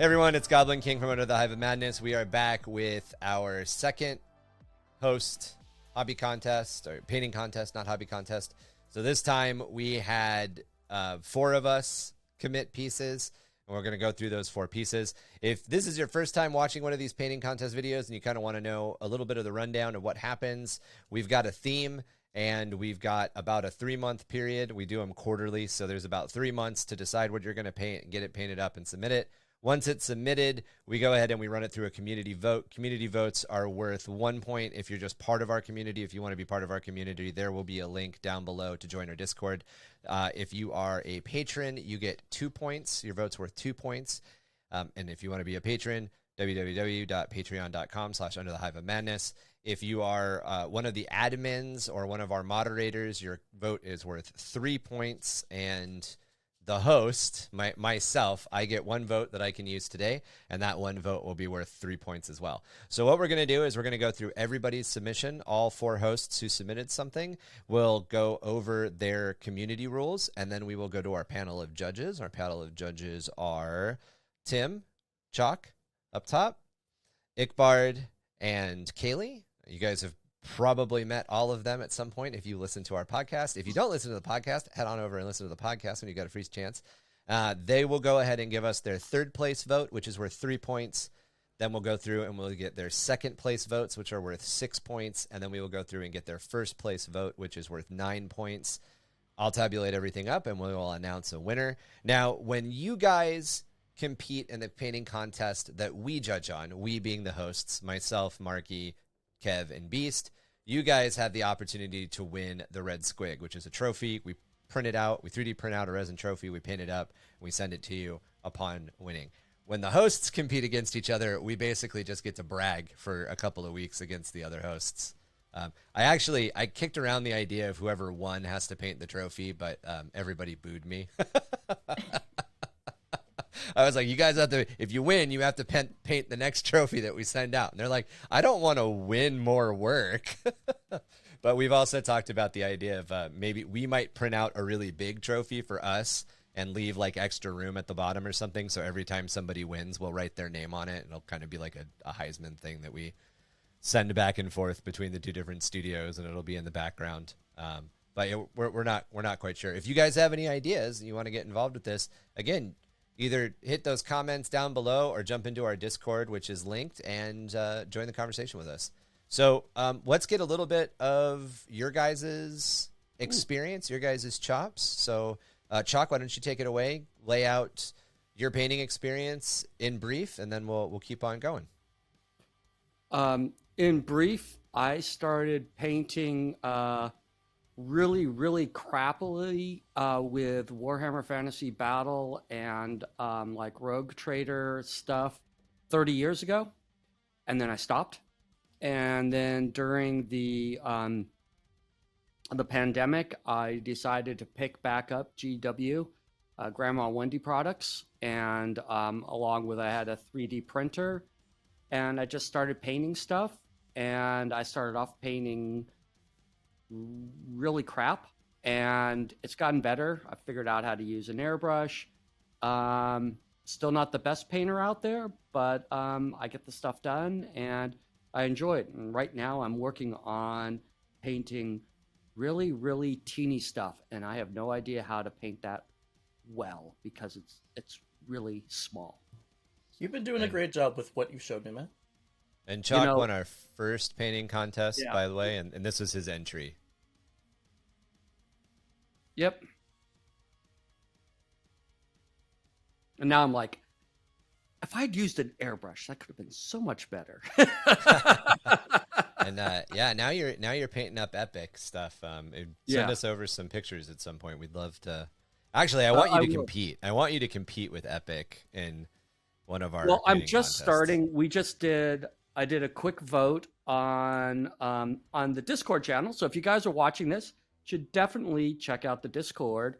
Hey everyone, it's Goblin King from Under the Hive of Madness. We are back with our second host hobby contest, or painting contest, not hobby contest. So this time we had 4 of us commit pieces, and we're going to go through those 4 pieces. If this is your first time watching one of these painting contest videos and you kind of want to know a little bit of the rundown of what happens, we've got a theme. And we've got about a 3-month period. We do them quarterly, so there's about 3 months to decide what you're going to paint, get it painted up, and submit it. Once it's submitted, we go ahead and we run it through a community vote. Community votes are worth 1 point if you're just part of our community. If you want to be part of our community, there will be a link down below to join our Discord. If you are a patron, you get 2 points. Your vote's worth 2 points. And if you want to be a patron, www.patreon.com/underthehiveofmadness. If you are one of the admins or one of our moderators, your vote is worth 3 points. And the host, myself, I get 1 vote that I can use today, and that 1 vote will be worth 3 points as well. So what we're going to do is we're going to go through everybody's submission. All 4 hosts who submitted something will go over their community rules, and then we will go to our panel of judges. Our panel of judges are Tim, Chalk up top, Ickbard, and Kaylee. You guys have probably met all of them at some point if you listen to our podcast. If you don't listen to the podcast, head on over and listen to the podcast when you got a free chance. They will go ahead and give us their 3rd place vote, which is worth 3 points. Then we'll go through and we'll get their 2nd place votes, which are worth 6 points. And then we will go through and get their 1st place vote, which is worth 9 points. I'll tabulate everything up and we will announce a winner. Now, when you guys compete in the painting contest that we judge on, we being the hosts, myself, Marky, Kev, and Beast, you guys have the opportunity to win the Red Squig, which is a trophy. We print it out, we 3D print out a resin trophy, we paint it up, and we send it to you upon winning. When the hosts compete against each other, we basically just get to brag for a couple of weeks against the other hosts. I kicked around the idea of whoever won has to paint the trophy, but everybody booed me. I was like, you guys have to, if you win, you have to paint the next trophy that we send out. And they're like, I don't want to win more work. But we've also talked about the idea of maybe we might print out a really big trophy for us and leave like extra room at the bottom or something. So every time somebody wins, we'll write their name on it. And it'll kind of be like a Heisman thing that we send back and forth between the 2 different studios, and it'll be in the background. But yeah, we're not quite sure. If you guys have any ideas and you want to get involved with this, again, either hit those comments down below or jump into our Discord, which is linked, and join the conversation with us. So let's get a little bit of your guys' experience, your guys' chops. So Chalk, why don't you take it away, lay out your painting experience in brief, and then we'll keep on going. In brief, I started painting really crappily with Warhammer Fantasy Battle and like Rogue Trader stuff 30 years ago, and then I stopped. And then during the pandemic, I decided to pick back up GW, Grandma Wendy products, and along with I had a 3D printer, and I just started painting stuff. And I started off painting really crap, and it's gotten better. I figured out how to use an airbrush. Still not the best painter out there, but I get the stuff done and I enjoy it. And right now I'm working on painting really teeny stuff, and I have no idea how to paint that well because it's really small. You've been doing a great job with what you showed me, man. And Chalk won our first painting contest, by the way, and this was his entry. Yep. And now I'm like, if I'd used an airbrush, that could have been so much better. And now you're painting up epic stuff. Send us over some pictures at some point. We'd love to. Actually, I want you to compete. I want you to compete with Epic in one of our. Well, I'm just contests. Starting. I did a quick vote on the Discord channel. So if you guys are watching this, you should definitely check out the Discord.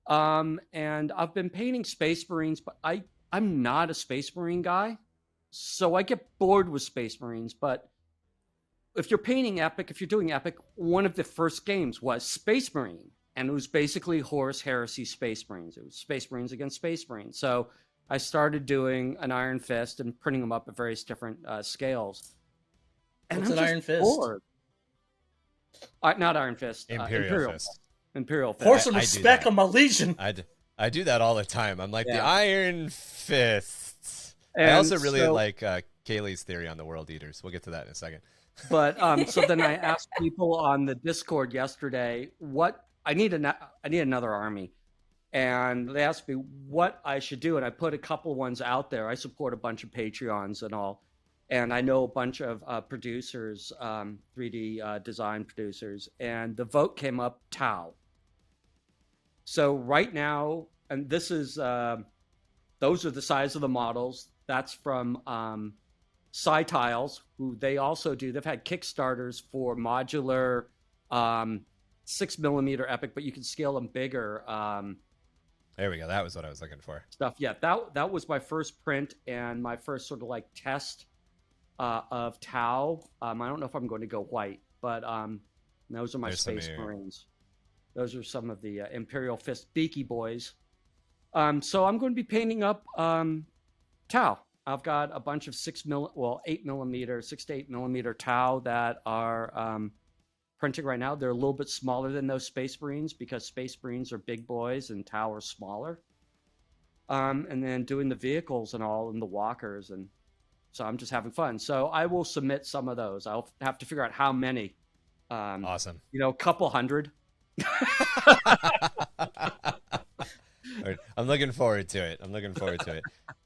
And I've been painting Space Marines, but I'm not a Space Marine guy, so I get bored with Space Marines. But if you're painting Epic, if you're doing Epic, one of the first games was Space Marine, and it was basically Horus Heresy Space Marines. It was Space Marines against Space Marines. So I started doing an Iron Fist and printing them up at various different scales. And What's I'm an just Iron Fist? bored. Not Iron Fist. Imperial Fist. Imperial Fist. Pour some I do respect that. on my legion. I do that all the time. I'm like the Yeah. Iron Fists. I And also really so- like Kaylee's theory on the World Eaters. We'll get to that in a second. But so then I asked people on the Discord yesterday what I need another army, and they asked me what I should do, and I put a couple ones out there. I support a bunch of Patreons and all, and I know a bunch of producers, 3D design producers, and the vote came up Tau. So right now, and this is those are the size of the models. That's from SciTiles, who they also do. They've had Kickstarters for modular 6mm epic, but you can scale them bigger. There we go. That was what I was looking for. Stuff. Yeah, that was my first print and my first sort of like test of Tau. I don't know if I'm going to go white, but those are my There's Space some here. Marines. Those are some of the Imperial Fist Beaky boys. So I'm going to be painting up Tau. I've got a bunch of 8mm, 6 to 8mm Tau that are printing right now. They're a little bit smaller than those Space Marines because Space Marines are big boys and Tau are smaller. And then doing the vehicles and all and the walkers, and so I'm just having fun. So I will submit some of those. I'll have to figure out how many. Awesome. A couple hundred. I'm looking forward to it.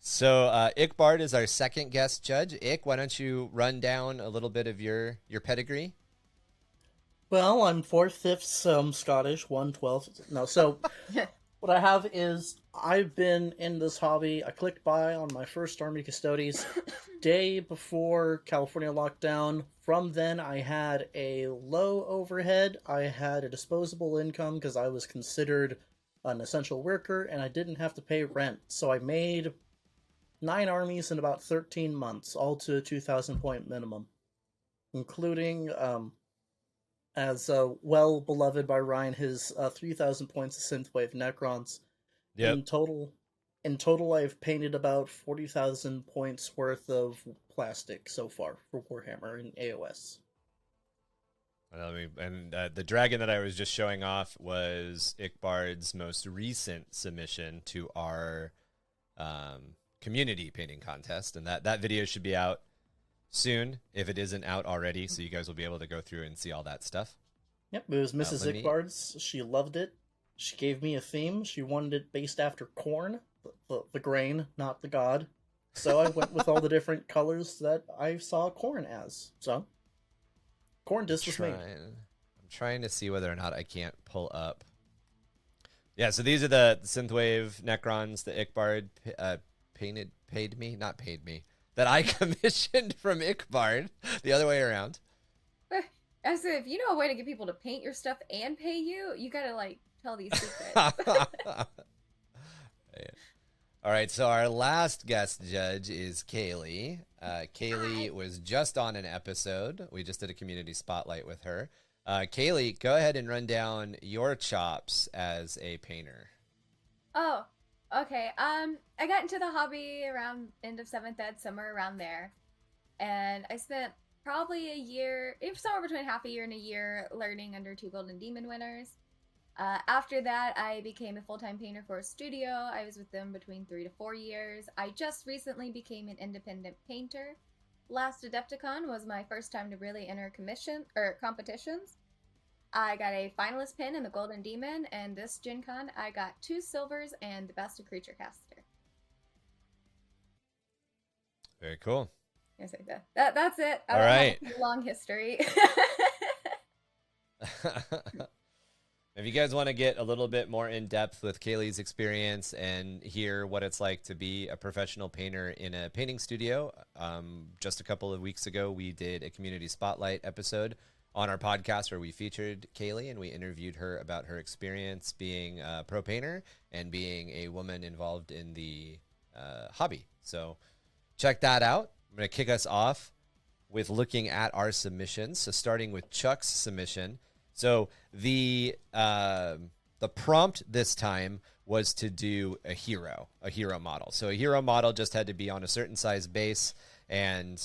So Ickbard is our second guest judge. Ick, why don't you run down a little bit of your pedigree? Well, I'm 4th, 5th, Scottish, 1/12. No, so what I have is I've been in this hobby. I clicked buy on my first Army Custodes day before California lockdown. From then, I had a low overhead. I had a disposable income because I was considered an essential worker, and I didn't have to pay rent. So I made 9 armies in about 13 months, all to a 2,000 point minimum, including, as well beloved by Ryan, his 3,000 points of Synthwave Necrons. Yep. In total, I've painted about 40,000 points worth of plastic so far for Warhammer and AOS. And the dragon that I was just showing off was Ickbard's most recent submission to our community painting contest, and that video should be out soon if it isn't out already, so you guys will be able to go through and see all that stuff. Yep, it was Mrs. Ickbard's. She loved it. She gave me a theme. She wanted it based after corn, the grain, not the god. So I went with all the different colors that I saw corn as. So corn disc was made. I'm trying to see whether or not I can't pull up. Yeah, so these are the Synthwave Necrons that Ickbard paid me, that I commissioned from Ickbard, the other way around. As if you know a way to get people to paint your stuff and pay you, you gotta like tell these secrets. All right, so our last guest judge is Kaylee. Kaylee was just on an episode. We just did a community spotlight with her. Kaylee, go ahead and run down your chops as a painter. Oh, okay. I got into the hobby around end of 7th ed, somewhere around there. And I spent probably a year, somewhere between half a year and a year, learning under 2 Golden Demon winners. After that, I became a full-time painter for a studio. I was with them between 3 to 4 years. I just recently became an independent painter. Last Adepticon was my first time to really enter competitions. I got a finalist pin in the Golden Demon, and this Gen Con, I got 2 silvers and the best of Creature Caster. Very cool. Yes, that's it. All right. Have a long history. If you guys want to get a little bit more in depth with Kaylee's experience and hear what it's like to be a professional painter in a painting studio, just a couple of weeks ago, we did a community spotlight episode on our podcast where we featured Kaylee and we interviewed her about her experience being a pro painter and being a woman involved in the hobby. So check that out. I'm going to kick us off with looking at our submissions. So starting with Chuck's submission. So the The prompt this time was to do a hero model. So a hero model just had to be on a certain size base and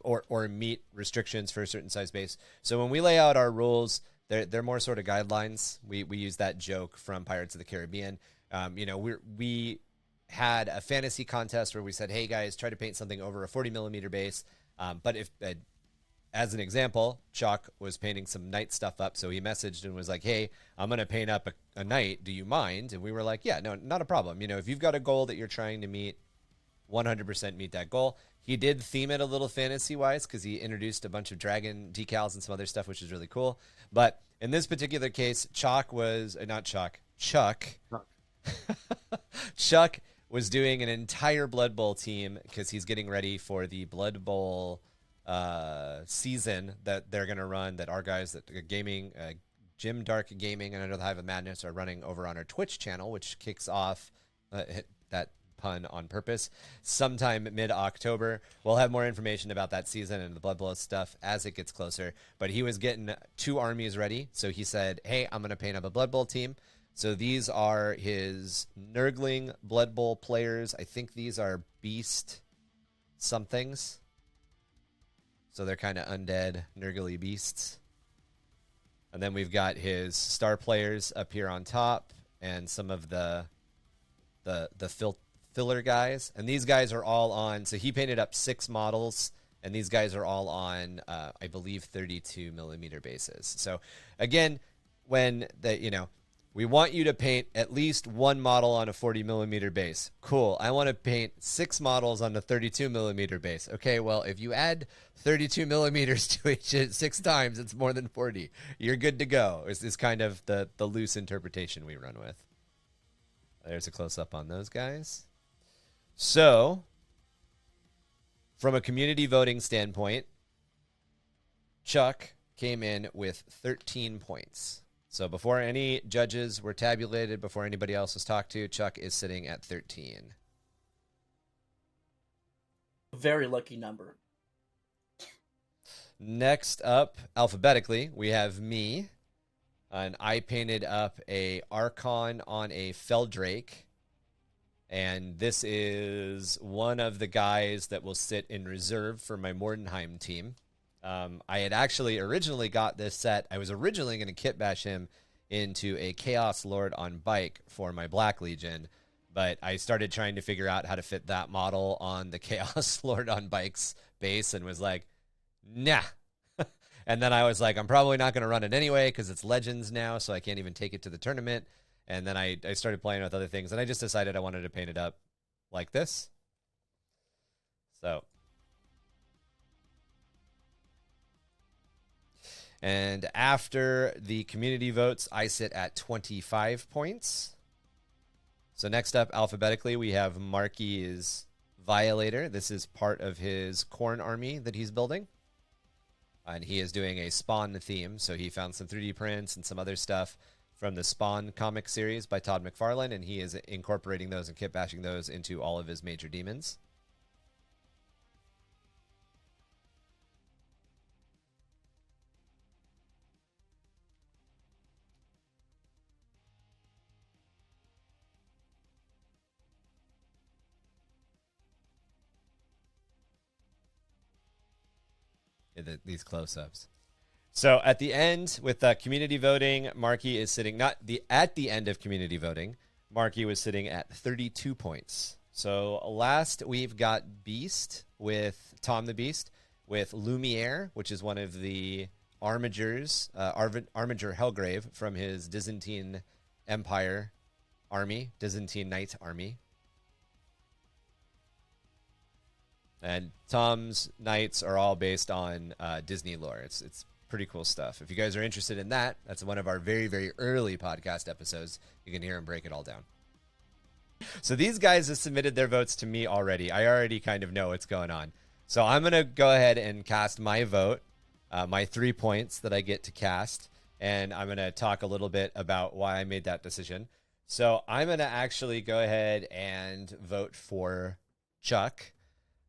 or meet restrictions for a certain size base. So when we lay out our rules, they're more sort of guidelines. We use that joke from Pirates of the Caribbean. We had a fantasy contest where we said, hey guys, try to paint something over a 40 millimeter base. But if as an example, Chuck was painting some knight stuff up, so he messaged and was like, hey, I'm going to paint up a knight. Do you mind? And we were like, yeah, no, not a problem. If you've got a goal that you're trying to meet, 100% meet that goal. He did theme it a little fantasy-wise because he introduced a bunch of dragon decals and some other stuff, which is really cool. But in this particular case, Chuck was doing an entire Blood Bowl team because he's getting ready for the Blood Bowl season that they're going to run, that our guys that gaming, Jim Dark Gaming and Under the Hive of Madness are running over on our Twitch channel, which kicks off that pun on purpose sometime mid-October. We'll have more information about that season and the Blood Bowl stuff as it gets closer. But he was getting 2 armies ready, so he said, hey, I'm going to paint up a Blood Bowl team. So these are his Nurgling Blood Bowl players. I think these are beast somethings. So they're kind of undead, nurgly beasts. And then we've got his star players up here on top and some of the filler guys. And these guys are all on, so he painted up 6 models, and these guys are all on, I believe, 32 millimeter bases. So again, when we want you to paint at least 1 model on a 40 millimeter base. Cool. I want to paint 6 models on the 32 millimeter base. Okay, well, if you add 32 millimeters to each 6 times, it's more than 40. You're good to go. Is kind of the loose interpretation we run with. There's a close-up on those guys. So, from a community voting standpoint, Chuck came in with 13 points. So before any judges were tabulated, before anybody else was talked to, Chuck is sitting at 13. Very lucky number. Next up, alphabetically, we have me. And I painted up a Archon on a Feldrake. And this is one of the guys that will sit in reserve for my Mordenheim team. I had actually originally got this set. I was originally going to kit bash him into a Chaos Lord on bike for my Black Legion, but I started trying to figure out how to fit that model on the Chaos Lord on bike's base and was like, nah. And then I was like, I'm probably not going to run it anyway because it's Legends now, so I can't even take it to the tournament. And then I started playing with other things, and I just decided I wanted to paint it up like this. So... And after the community votes, I sit at 25 points. So next up, alphabetically, we have Marky's Violator. This is part of his Khorne army that he's building. And he is doing a Spawn theme. So he found some 3D prints and some other stuff from the Spawn comic series by Todd McFarlane. And he is incorporating those and kit bashing those into all of his major demons. These close-ups. So at the end with community voting, Marky is sitting at the end of community voting. Marky was sitting at 32 points. So last we've got Beast with Tom the Beast with Lumiere, which is one of the Armigers, Armiger Helgrave from his Byzantine Empire army, Byzantine Knight army. And Tom's Knights are all based on Disney lore. It's pretty cool stuff. If you guys are interested in that, that's one of our very, very early podcast episodes. You can hear him break it all down. So these guys have submitted their votes to me already. I already kind of know what's going on. So I'm going to go ahead and cast my vote, my 3 points that I get to cast. And I'm going to talk a little bit about why I made that decision. So I'm going to actually go ahead and vote for Chuck.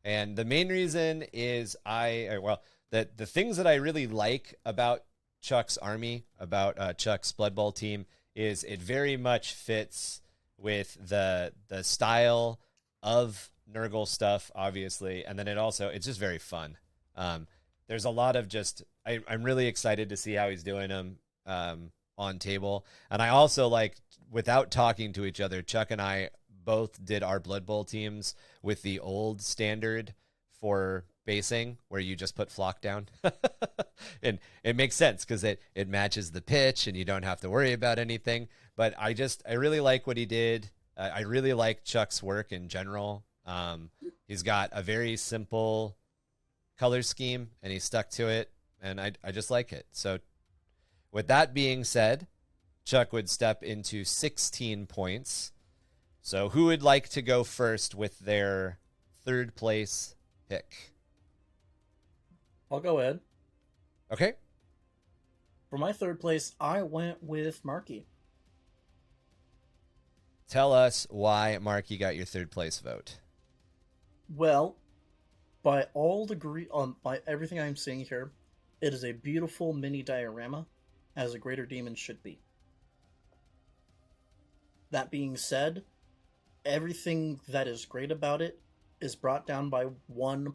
And the main reason is the things that I really like about Chuck's army, about Chuck's Blood Bowl team, is it very much fits with the style of Nurgle stuff, obviously, and then it's just very fun. There's a lot of I'm really excited to see how he's doing them on table, and I also like, without talking to each other, Chuck and I both did our Blood Bowl teams with the old standard for basing, where you just put flock down. And it makes sense because it matches the pitch and you don't have to worry about anything. But I really like what he did. I really like Chuck's work in general. He's got a very simple color scheme and he stuck to it, and I just like it. So with that being said, Chuck would step into 16 points. So who would like to go first with their third place pick? I'll go ahead. Okay. For my third place, I went with Marky. Tell us why Marky got your third place vote. Well, by everything I'm seeing here, it is a beautiful mini diorama, as a greater demon should be. That being said, everything that is great about it is brought down by one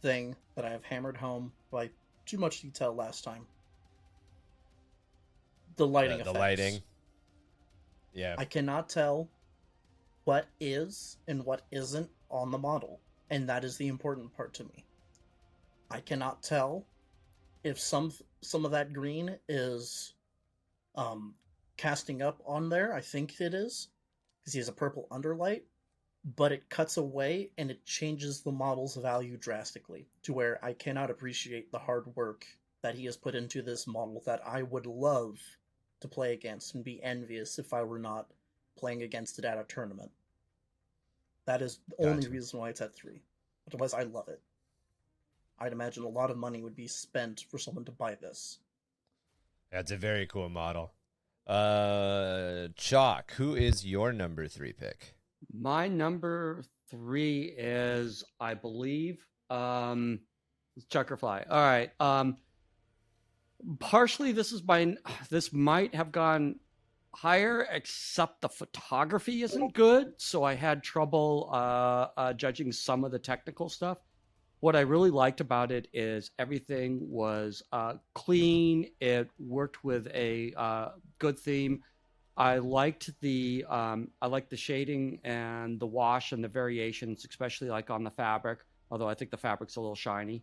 thing that I have hammered home by too much detail last time. The lighting effects. The lighting. Yeah. I cannot tell what is and what isn't on the model, and that is the important part to me. I cannot tell if some of that green is casting up on there. I think it is, because he has a purple underlight, but it cuts away and it changes the model's value drastically to where I cannot appreciate the hard work that he has put into this model that I would love to play against and be envious if I were not playing against it at a tournament. That is the only reason why it's at 3. Otherwise, I love it. I'd imagine a lot of money would be spent for someone to buy this. That's a very cool model. Chalk, who is your number 3 pick? My number 3 is, I believe, Chuckerfly. All right. Partially, this might have gone higher, except the photography isn't good, so I had trouble judging some of the technical stuff. What I really liked about it is everything was clean. It worked with a good theme. I liked the shading and the wash and the variations, especially like on the fabric. Although I think the fabric's a little shiny.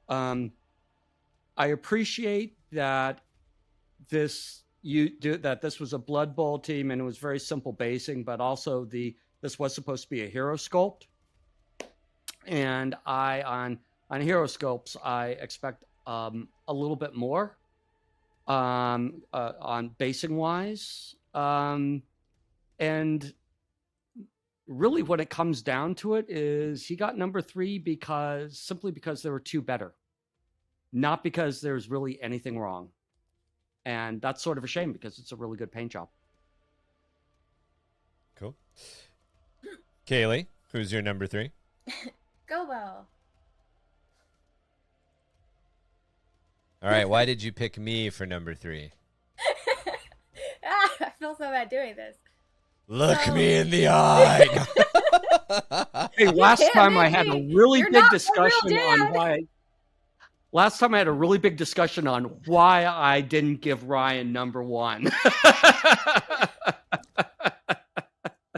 I appreciate that this was a Blood Bowl team and it was very simple basing, but also this was supposed to be a hero sculpt. And on hero sculpts, I expect a little bit more on basing wise. And really what it comes down to it is he got number 3 simply because there were 2 better, not because there's really anything wrong. And that's sort of a shame because it's a really good paint job. Cool. Kaylee, who's your number 3? Gobbo. All right, why did you pick me for number 3? I feel so bad doing this. Look me in the eye. Hey, last time I had a really big discussion on why. Last time I had a really big discussion on why I didn't give Ryan number 1.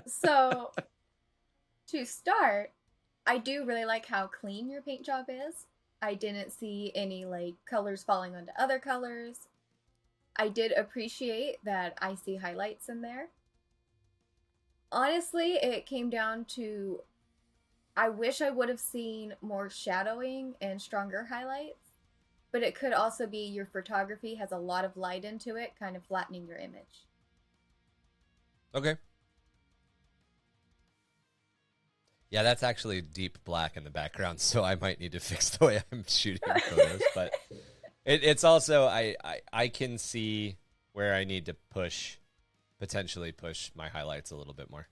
So, to start, I do really like how clean your paint job is. I didn't see any colors falling onto other colors. I did appreciate that I see highlights in there. Honestly, it came down to I wish I would have seen more shadowing and stronger highlights, but it could also be your photography has a lot of light into it, kind of flattening your image. Okay. Yeah, that's actually deep black in the background, so I might need to fix the way I'm shooting photos. But it's also, I can see where I need to potentially push my highlights a little bit more.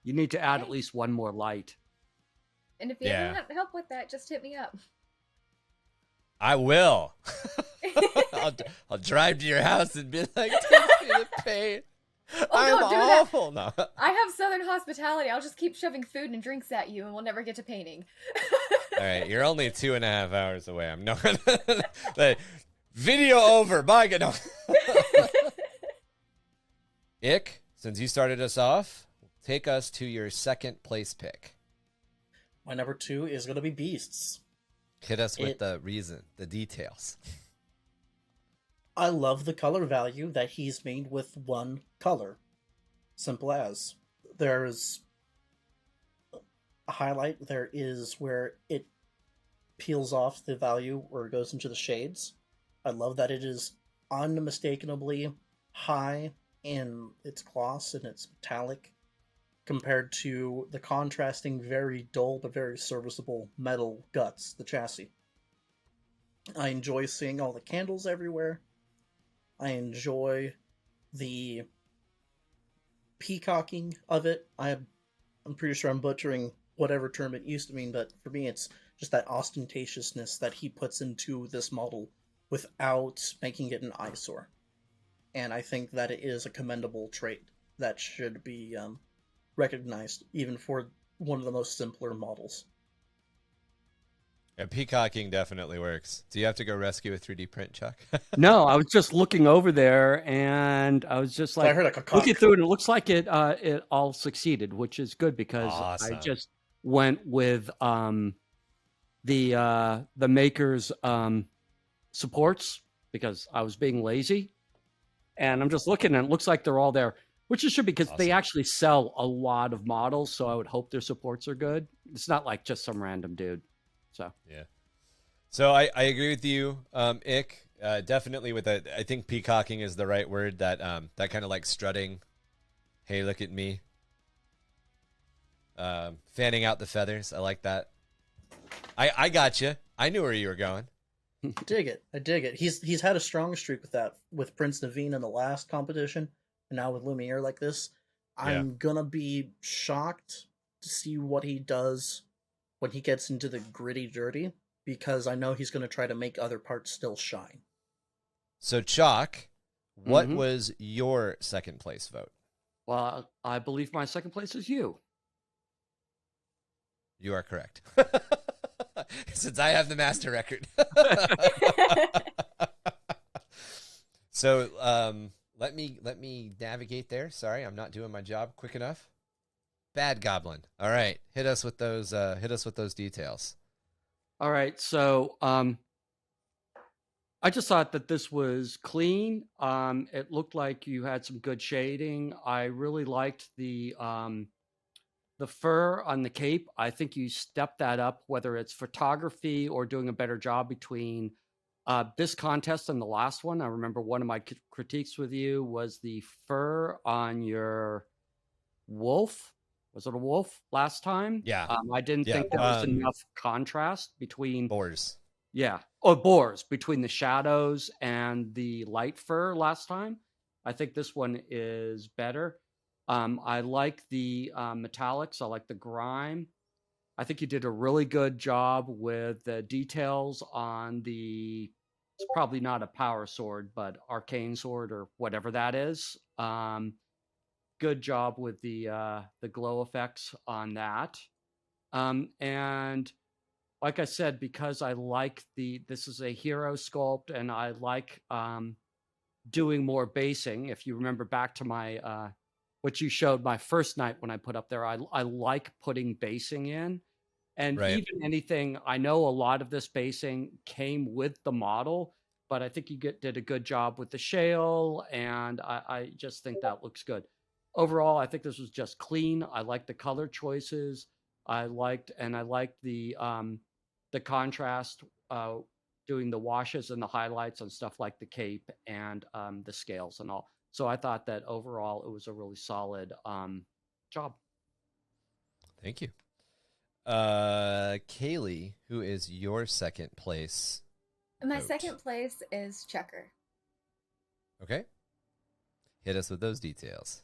You need to add at least one more light. And if you ever want help with that, just hit me up. I will. I'll drive to your house and be like, teach me the paint. Oh, I'm don't do awful. that. No. I have Southern hospitality. I'll just keep shoving food and drinks at you, and we'll never get to painting. All right, you're only 2.5 hours away. I'm not. Like, video over. Bye. No. Ick, since you started us off, take us to your second place pick. My number 2 is going to be Beasts. Hit us with the reason, the details. I love the color value that he's made with one color. Simple as. There's a highlight, there is where it peels off the value where it goes into the shades. I love that it is unmistakably high in its gloss and its metallic compared to the contrasting, very dull but very serviceable metal guts, the chassis. I enjoy seeing all the candles everywhere. I enjoy the peacocking of it. I'm pretty sure I'm butchering whatever term it used to mean, but for me it's just that ostentatiousness that he puts into this model without making it an eyesore. And I think that it is a commendable trait that should be recognized, even for one of the most simpler models. Yeah, peacocking definitely works. Do you have to go rescue a 3D print, Chuck? No, I was just looking over there, and I was just like I heard a cacock. looking through it, and it looks like it all succeeded, which is good because Awesome. I just went with the maker's supports because I was being lazy, and I'm just looking, and it looks like they're all there, which it should be because they Awesome. actually sell a lot of models, so I would hope their supports are good. It's not like just some random dude. So yeah. So I agree with you, Ick. Definitely with that. I think peacocking is the right word. That that kind of like strutting. Hey, look at me. Fanning out the feathers. I like that. I got you. I knew where you were going. I dig it. He's had a strong streak with that, with Prince Naveen in the last competition, and now with Lumiere like this. I'm gonna be shocked to see what he does when he gets into the gritty dirty, because I know he's gonna try to make other parts still shine. So, Chalk, what was your second place vote? well, I believe my second place is you. You are correct. Since I have the master record. So let me navigate there. Sorry, I'm not doing my job quick enough. Bad Goblin. All right, hit us with those details. All right, so I just thought that this was clean. It looked like you had some good shading. I really liked the fur on the cape. I think you stepped that up, whether it's photography or doing a better job between this contest and the last one. I remember one of my critiques with you was the fur on your wolf. Was it a wolf last time? Yeah. I didn't think there was enough contrast between boars. Yeah. Oh, boars, between the shadows and the light fur last time. I think this one is better. I like the metallics. I like the grime. I think you did a really good job with the details on the, it's probably not a power sword, but arcane sword or whatever that is. Good job with the glow effects on that. And like I said, because I like this is a hero sculpt, and I like doing more basing. If you remember back to my what you showed my first night when I put up there, I like putting basing in. And Right. even anything, I know a lot of this basing came with the model, but I think you did a good job with the shale, and I just think that looks good. Overall, I think this was just clean. I like the color choices. I liked the contrast, doing the washes and the highlights and stuff like the cape and the scales and all. So I thought that overall it was a really solid job. Thank you. Kaylee, who is your second place? My vote? second place is Checker. Okay. Hit us with those details.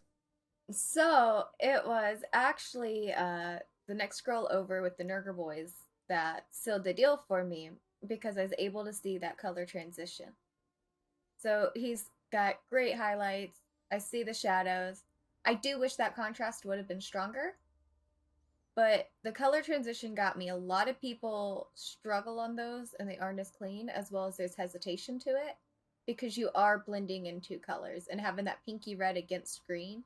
So it was actually the next scroll over with the Nurgle boys that sealed the deal for me, because I was able to see that color transition. So he's got great highlights. I see the shadows. I do wish that contrast would have been stronger, but the color transition got me. A lot of people struggle on those and they aren't as clean, as well as there's hesitation to it because you are blending in two colors, and having that pinky red against green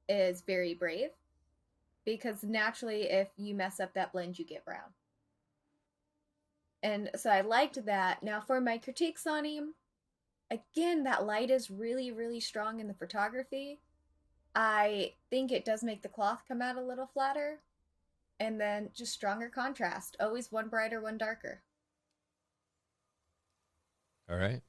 is very brave because naturally if you mess up that blend, you get brown. And so I liked that. Now for my critiques on him, again, that light is really, really strong in the photography. I think it does make the cloth come out a little flatter. And then just stronger contrast. Always one brighter, one darker. All right.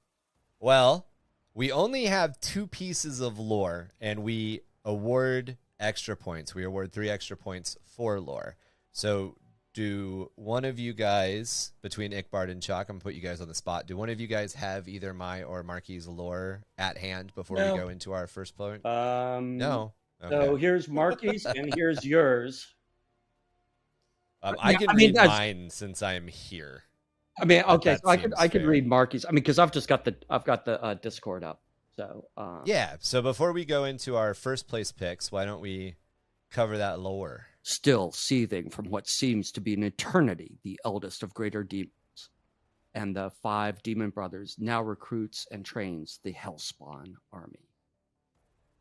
Well, we only have 2 pieces of lore, and we award extra points. We award 3 extra points for lore. So do one of you guys, between Ickbard and Chalk, I'm going to put you guys on the spot. Do one of you guys have either my or Marky's lore at hand before we go into our first point? No. Okay. So here's Marky's and here's yours. I can read mine since I'm here. I mean, okay, so I could read Marky's. I mean, because I've got the Discord up. So yeah. So before we go into our first place picks, why don't we cover that lore? Still seething from what seems to be an eternity, the eldest of greater demons and the 5 demon brothers now recruits and trains the Hellspawn army.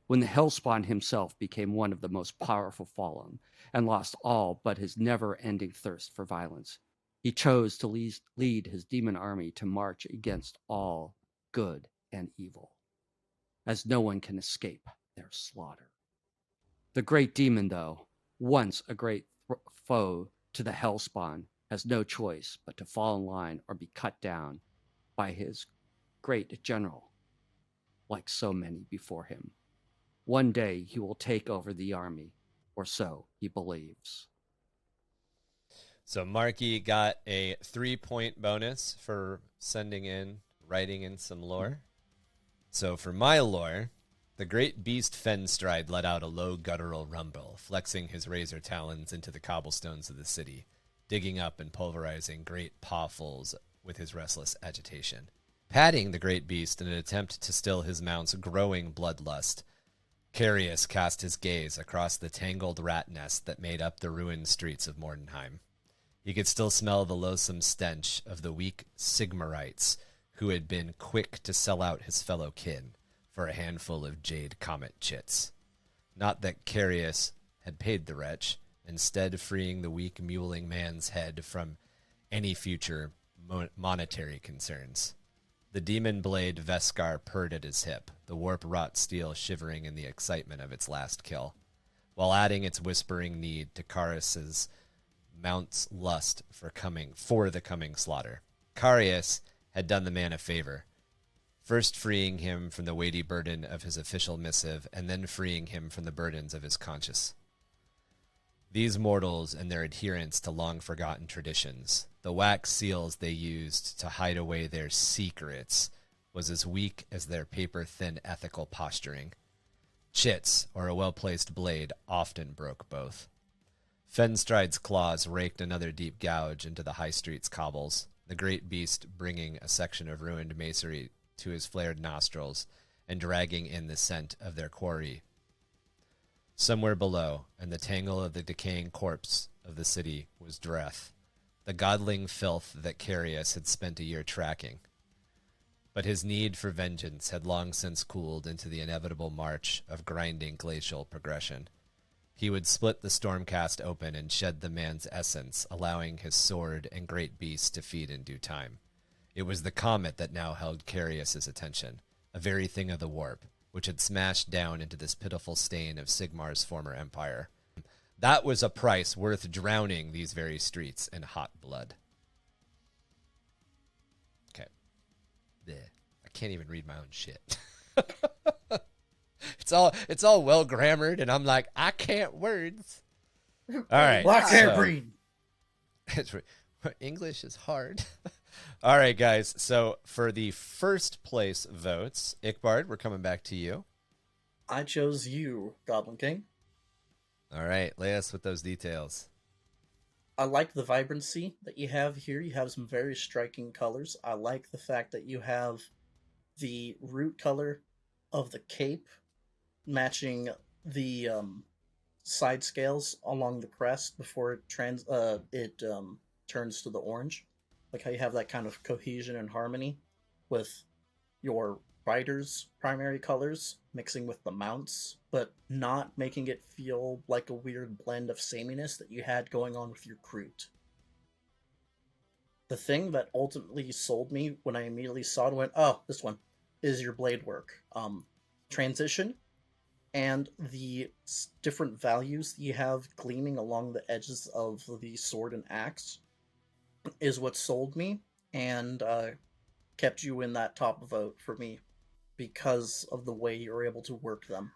When the Hellspawn himself became one of the most powerful fallen and lost all but his never-ending thirst for violence, he chose to lead his demon army to march against all good and evil, as no one can escape their slaughter. The great demon, though, once a great foe to the Hellspawn, has no choice but to fall in line or be cut down by his great general, like so many before him. One day he will take over the army, or so he believes. So Marky got a 3-point bonus for writing in some lore. So for my lore, the great beast Fenstride let out a low guttural rumble, flexing his razor talons into the cobblestones of the city, digging up and pulverizing great pawfuls with his restless agitation. Patting the great beast in an attempt to still his mount's growing bloodlust, Carius cast his gaze across the tangled rat nest that made up the ruined streets of Mordenheim. He could still smell the loathsome stench of the weak Sigmarites who had been quick to sell out his fellow kin for a handful of jade comet chits. Not that Carius had paid the wretch, instead freeing the weak mewling man's head from any future monetary concerns. The demon blade Veskar purred at his hip, the warp-wrought steel shivering in the excitement of its last kill, while adding its whispering need to Carius's mount's lust for the coming slaughter. Carius had done the man a favor, first freeing him from the weighty burden of his official missive, and then freeing him from the burdens of his conscience. These mortals and their adherence to long-forgotten traditions, the wax seals they used to hide away their secrets, was as weak as their paper-thin ethical posturing. Chits, or a well-placed blade, often broke both. Fenstride's claws raked another deep gouge into the high street's cobbles, the great beast bringing a section of ruined masonry to his flared nostrils and dragging in the scent of their quarry. Somewhere below, in the tangle of the decaying corpse of the city, was Dreth, the godling filth that Carius had spent a year tracking. But his need for vengeance had long since cooled into the inevitable march of grinding glacial progression. He would split the Stormcast open and shed the man's essence, allowing his sword and great beast to feed in due time. It was the comet that now held Carius's attention, a very thing of the warp, which had smashed down into this pitiful stain of Sigmar's former empire. That was a price worth drowning these very streets in hot blood. Okay. Blech. I can't even read my own shit. It's all well grammared, and I'm like, I can't words. All right. Black hair green. English is hard. All right, guys. So for the first place votes, Ickbard, we're coming back to you. I chose you, Goblin King. All right, lay us with those details. I like the vibrancy that you have here. You have some very striking colors. I like the fact that you have the root color of the cape matching the side scales along the crest before it turns to the orange. Like how you have that kind of cohesion and harmony with your riders' primary colors mixing with the mounts, but not making it feel like a weird blend of sameness that you had going on with your Kroot. The thing that ultimately sold me when I immediately saw it and went, oh, this one is your blade work. Transition and the different values that you have gleaming along the edges of the sword and axe is what sold me and kept you in that top vote for me because of the way you're able to work them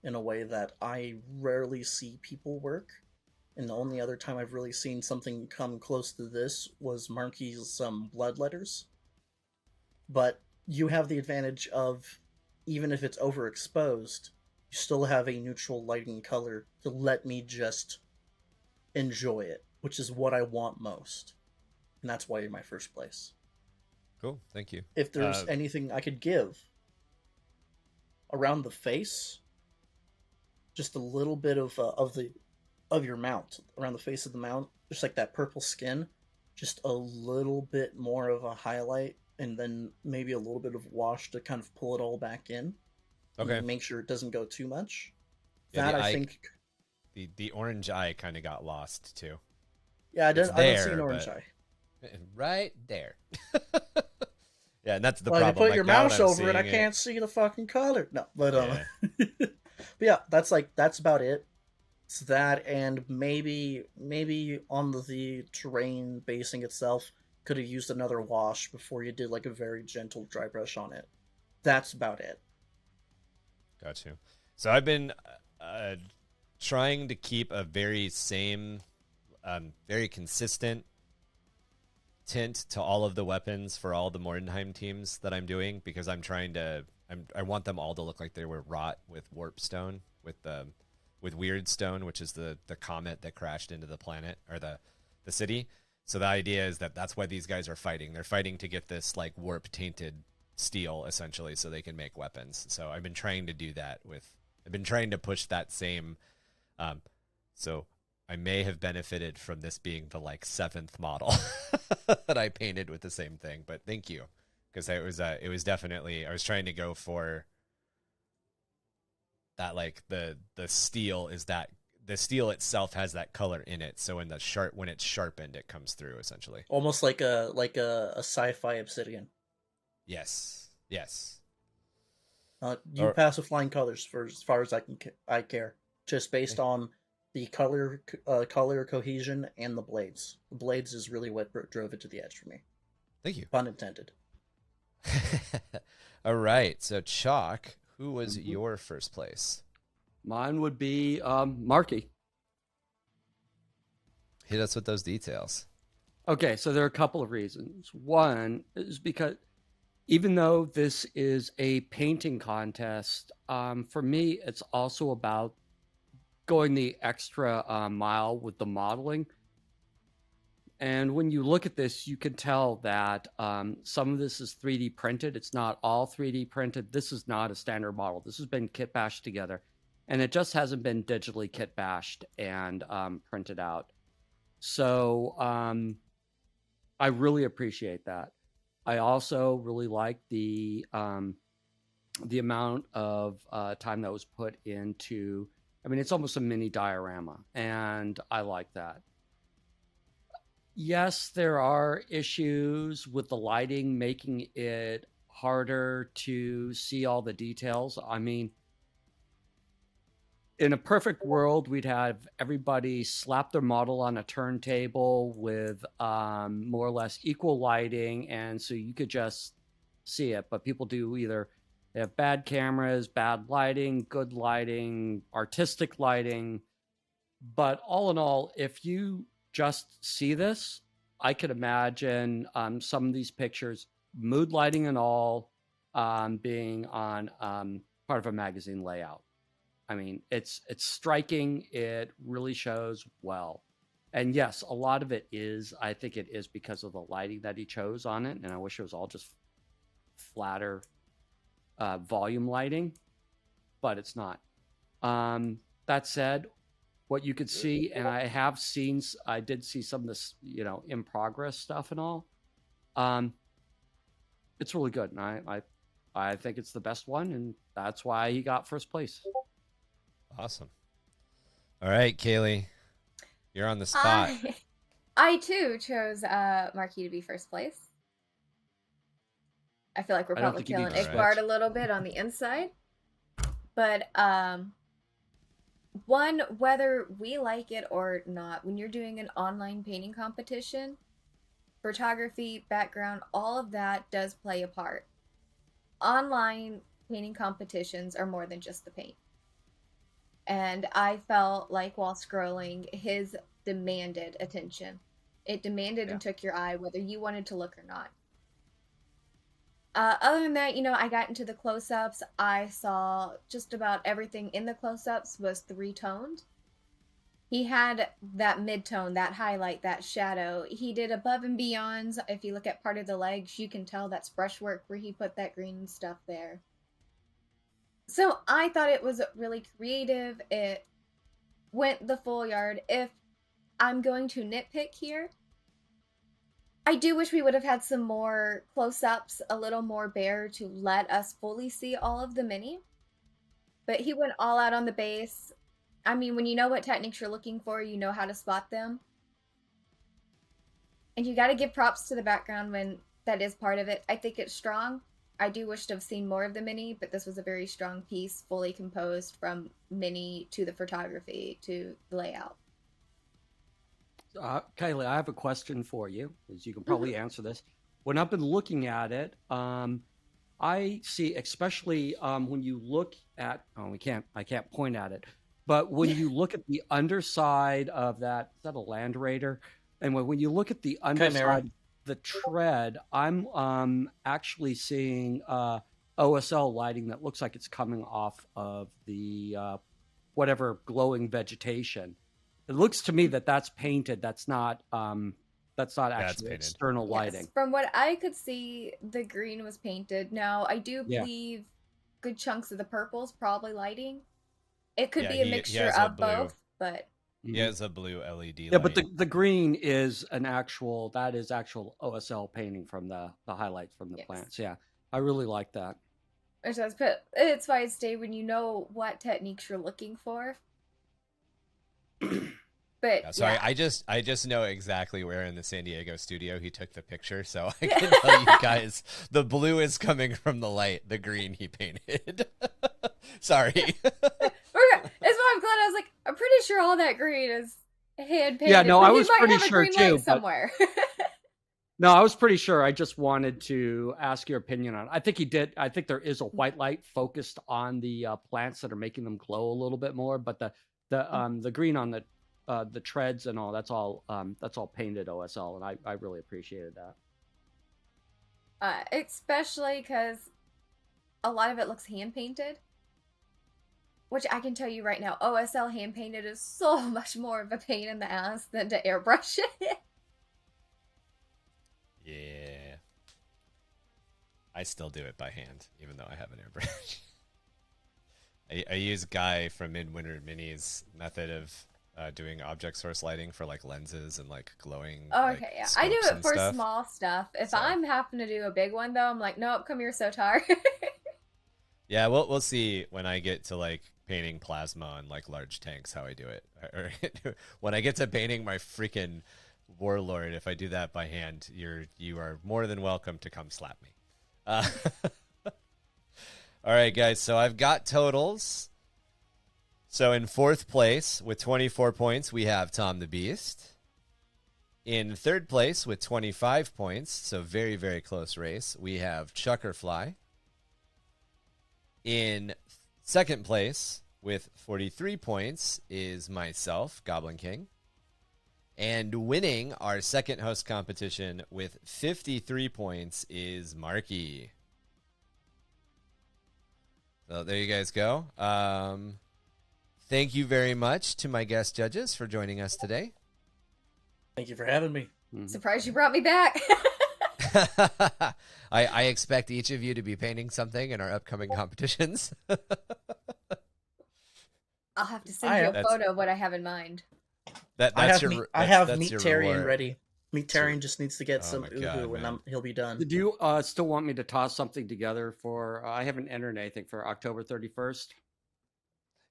in a way that I rarely see people work. And the only other time I've really seen something come close to this was Marky's blood letters. But you have the advantage of, even if it's overexposed, you still have a neutral lighting color to let me just enjoy it, which is what I want most. And that's why you're my first place. Cool, thank you. If there's anything I could give around the face, just a little bit of your mount, around the face of the mount, just like that purple skin, just a little bit more of a highlight, and then maybe a little bit of wash to kind of pull it all back in. Okay. Make sure it doesn't go too much. Yeah, that I think the orange eye kind of got lost too. Yeah, I don't see an orange eye. Right there. Yeah, and that's the well, problem. You put like, your mouse over it, I can't see the fucking color. No, but yeah. but yeah, that's about it. It's that, and maybe on the terrain basing itself, could have used another wash before you did like a very gentle dry brush on it. That's about it. Got you. So I've been trying to keep a very consistent tint to all of the weapons for all the Mordenheim teams that I'm doing, because I want them all to look like they were wrought with warp stone, with weird stone, which is the comet that crashed into the planet or the city. So the idea is that's why these guys are fighting. They're fighting to get this like warp tainted steel essentially so they can make weapons. So I've been trying to do that I've been trying to push that same so I may have benefited from this being the like 7th model that I painted with the same thing, but thank you, because it was definitely, I was trying to go for that, like the steel itself has that color in it, so when it's sharpened, it comes through essentially. Almost like a sci-fi obsidian. Yes. You pass with flying colors for as far as I care, just based on the color cohesion and the blades. The blades is really what drove it to the edge for me. Thank you. Pun intended. All right. So Chalk, who was your first place? Mine would be Marky. Hit us with those details. Okay, so there are a couple of reasons. One is because even though this is a painting contest, for me, it's also about going the extra mile with the modeling. And when you look at this, you can tell that some of this is 3D printed. It's not all 3D printed. This is not a standard model. This has been kit bashed together. And it just hasn't been digitally kit bashed and printed out. So I really appreciate that. I also really like the amount of time that was put into, I mean, it's almost a mini diorama, and I like that. Yes, there are issues with the lighting, making it harder to see all the details. I mean, in a perfect world, we'd have everybody slap their model on a turntable with more or less equal lighting, and so you could just see it. But people do either they have bad cameras, bad lighting, good lighting, artistic lighting. But all in all, if you just see this, I could imagine some of these pictures, mood lighting and all, being on part of a magazine layout. I mean, it's striking. It really shows well. And yes, a lot of it is, I think it is because of the lighting that he chose on it. And I wish it was all just flatter volume lighting, but it's not. That said, what you could see, and I did see some of this, in progress stuff and all. It's really good, and I think it's the best one, and that's why he got first place. Awesome. All right, Kaylee, you're on the spot. I too chose Marky to be first place. I feel like we're probably killing Ickbard a little bit on the inside. But one, whether we like it or not, when you're doing an online painting competition, photography, background, all of that does play a part. Online painting competitions are more than just the paint. And I felt like while scrolling, his demanded attention. It demanded and took your eye, whether you wanted to look or not. Other than that, I got into the close-ups. I saw just about everything in the close-ups was three-toned. He had that mid-tone, that highlight, that shadow. He did above and beyond. If you look at part of the legs, you can tell that's brushwork where he put that green stuff there. So I thought it was really creative. It went the full yard. If I'm going to nitpick here, I do wish we would have had some more close-ups, a little more bare to let us fully see all of the mini. But he went all out on the base. I mean, when you know what techniques you're looking for, you know how to spot them. And you got to give props to the background when that is part of it. I think it's strong. I do wish to have seen more of the mini, but this was a very strong piece, fully composed from mini to the photography to the layout. Kaylee, I have a question for you, as you can probably answer this. When I've been looking at it, I see, especially when you look at, I can't point at it, but when you look at the underside of that, is that a Land Raider? And when you look at the underside, the tread, I'm actually seeing OSL lighting that looks like it's coming off of the whatever glowing vegetation. It looks to me that that's painted. That's not actually external lighting. Yes. From what I could see, the green was painted. Now, I do believe good chunks of the purple's probably lighting. It could be a mixture of both, but he has a blue LED light. But the green is actual OSL painting from the highlights from the plants. Yeah, I really like that. It's why I stay when you know what techniques you're looking for. But sorry, I just know exactly where in the San Diego studio he took the picture, so I can tell you guys the blue is coming from the light, the green he painted. Sorry. That's why I'm glad. I was like, I'm pretty sure all that green is hand painted. Yeah, no, I was pretty have a sure green too. Light somewhere. No, I was pretty sure. I just wanted to ask your opinion on it. I think he did. I think there is a white light focused on the plants that are making them glow a little bit more, but the green on the treads and all that's all painted OSL, and I really appreciated that. Especially because a lot of it looks hand painted, which I can tell you right now, OSL hand painted is so much more of a pain in the ass than to airbrush it. Yeah, I still do it by hand, even though I have an airbrush. I use Guy from Midwinter Minis method of doing object source lighting for like lenses and like glowing. Oh, okay, yeah. I do it for small stuff. If I'm having to do a big one though, I'm like, nope, come here, Sotar. Yeah, we'll see when I get to like painting plasma on like large tanks how I do it. Or when I get to painting my freaking Warlord, if I do that by hand, you are more than welcome to come slap me. All right, guys. So I've got totals. So in fourth place with 24 points, we have Tom the Beast. In third place with 25 points, so very, very close race, we have Chuckerfly. In second place with 43 points is myself, Goblin King. And winning our second host competition with 53 points is Marky. So there you guys go. Thank you very much to my guest judges for joining us today. Thank you for having me. Surprised you brought me back. I expect each of you to be painting something in our upcoming competitions. I'll have to send I you a have- That's- photo of what I have in mind. That's your. I that's- have that's Meat your Tarian reward. ready. Meat Tarian just needs to get Oh some my God, uhu, and man. he'll be done. Do you still want me to toss something together for? I haven't entered anything for October 31st.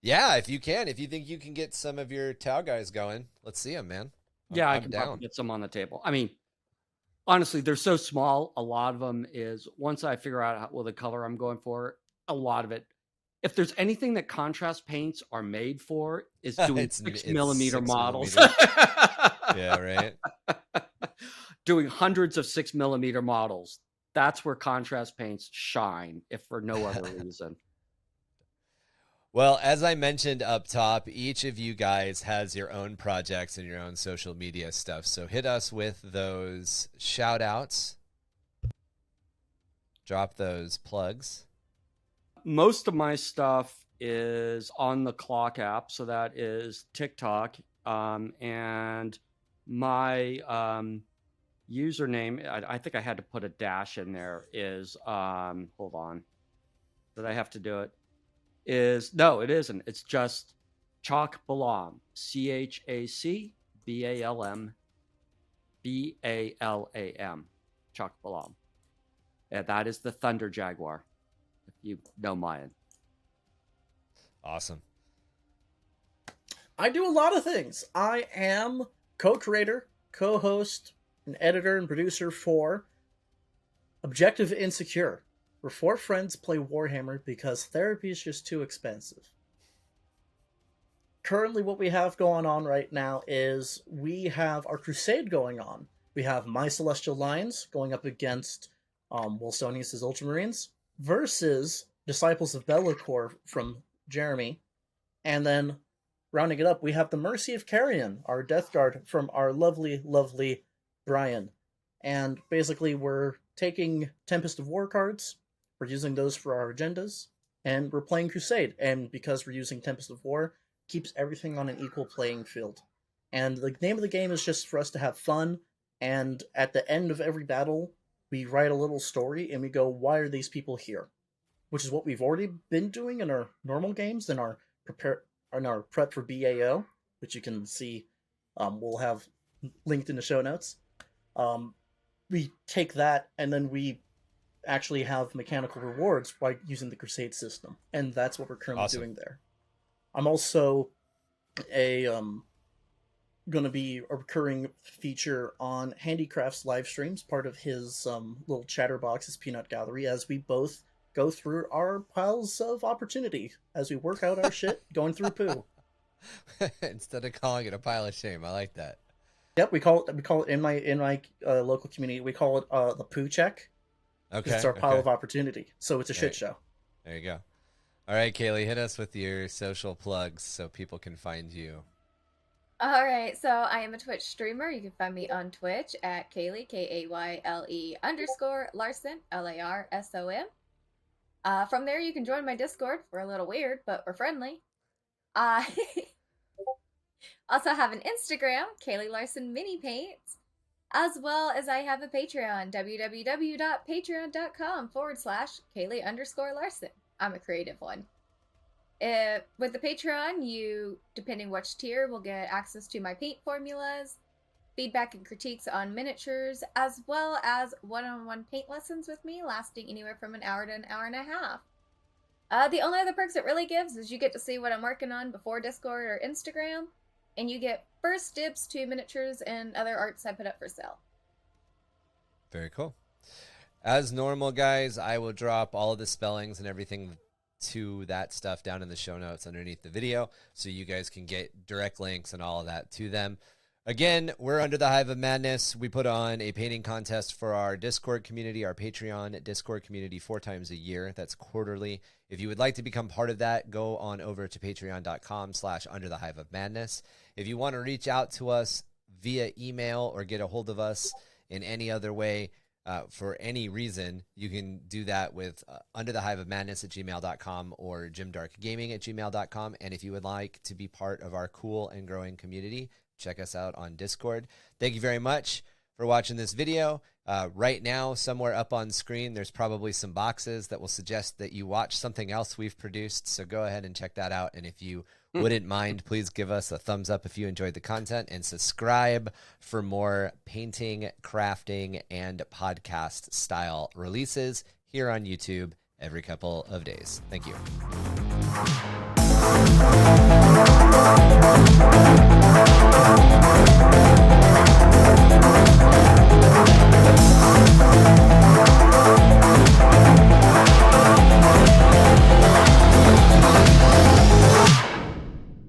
Yeah, if you can, if you think you can get some of your Tau guys going, let's see them, man. Yeah, I I'm can down. probably get some on the table. I mean, honestly, they're so small. A lot of them is once I figure out what the color I'm going for. A lot of it, if there's anything that contrast paints are made for, is doing It's 6mm 6 models. Yeah, right. Doing hundreds of 6mm models. That's where contrast paints shine, if for no other reason. Well, as I mentioned up top, each of you guys has your own projects and your own social media stuff. So hit us with those shout outs. Drop those plugs. Most of my stuff is on the Clock app, so that is TikTok. And my username, I think I had to put a dash in there, is, hold on. Did I have to do it? No, it isn't. It's just Chalk Balam. ChakBalam. Chalk Balam. And that is the Thunder Jaguar, if you know mine. Awesome. I do a lot of things. I am co-creator, co-host, and editor and producer for Objective Insecure, where 4 friends play Warhammer because therapy is just too expensive. Currently, what we have going on right now is we have our crusade going on. We have My Celestial Lions going up against Wilsonius' Ultramarines versus Disciples of Be'lakor from Jeremy. And then, rounding it up, we have the Mercy of Carrion, our Death Guard from our lovely, lovely Brian. And basically, we're taking Tempest of War cards, we're using those for our agendas, and we're playing Crusade. And because we're using Tempest of War, keeps everything on an equal playing field. And the name of the game is just for us to have fun, and at the end of every battle, we write a little story, and we go, why are these people here? Which is what we've already been doing in our normal games, in our prep for BAO, which you can see we'll have linked in the show notes. We take that, and then we actually have mechanical rewards by using the Crusade system, and that's what we're currently doing there. I'm also going to be a recurring feature on Handicrafts live streams, part of his little chatterbox, his peanut gallery, as we both go through our piles of opportunity as we work out our shit going through poo. Instead of calling it a pile of shame, I like that. Yep, we call it in my local community, we call it the poo check. Okay, It's our pile of opportunity, so it's a shit show. There you go. All right, Kaylee, hit us with your social plugs so people can find you. All right, so I am a Twitch streamer. You can find me on Twitch at Kaylee, Kayle_Larson, LARSOM. From there, you can join my Discord. We're a little weird, but we're friendly. I also have an Instagram, Kaylee Larson Mini Paints, as well as I have a Patreon, www.patreon.com/Kaylee_Larson. I'm a creative one. With the Patreon, you, depending which tier, will get access to my paint formulas, feedback and critiques on miniatures, as well as one-on-one paint lessons with me, lasting anywhere from an hour to an hour and a half. The only other perks it really gives is you get to see what I'm working on before Discord or Instagram, and you get first dibs to miniatures and other arts I put up for sale. Very cool. As normal, guys, I will drop all of the spellings and everything to that stuff down in the show notes underneath the video, so you guys can get direct links and all of that to them. Again, we're under the Hive of Madness. We put on a painting contest for our Discord community, our Patreon Discord community, 4 times a year. That's quarterly. If you would like to become part of that, go on over to patreon.com/underthehiveofmadness. If you want to reach out to us via email or get a hold of us in any other way, for any reason, you can do that with underthehiveofmadness@gmail.com or jimdarkgaming@gmail.com. And if you would like to be part of our cool and growing community, check us out on Discord. Thank you very much for watching this video. Right now, somewhere up on screen, there's probably some boxes that will suggest that you watch something else we've produced. So go ahead and check that out. And if you wouldn't mind, please give us a thumbs up if you enjoyed the content, and subscribe for more painting, crafting, and podcast style releases here on YouTube every couple of days. Thank you.